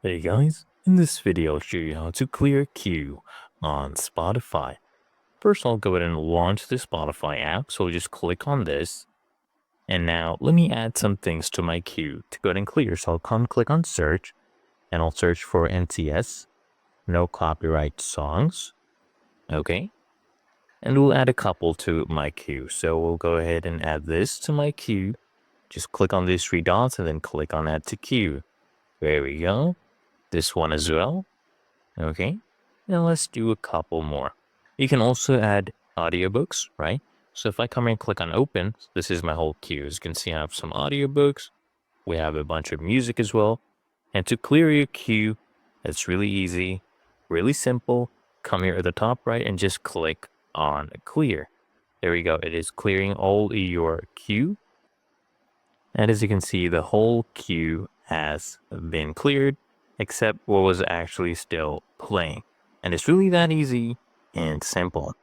Hey guys, in this video I'll show you how to clear queue on Spotify. First I'll go ahead and launch the Spotify app, so just click on this. And now let me add some things to my queue to go ahead and clear. So I'll come click on search and I'll search for NCS, no copyright songs. Okay. And we'll add a couple to my queue. So we'll go ahead and add this to my queue. Just click on these three dots and then click on add to queue. There we go. This one as well. Okay, now let's do a couple more. You can also add audiobooks, right? So if I come here and click on open, this is my whole queue. As you can see, I have some audiobooks. We have a bunch of music as well. And to clear your queue, it's really easy, really simple. Come here at the top right and just click on clear. There we go. It is clearing all your queue. And as you can see, the whole queue has been cleared, except what was actually still playing. And it's really that easy and simple.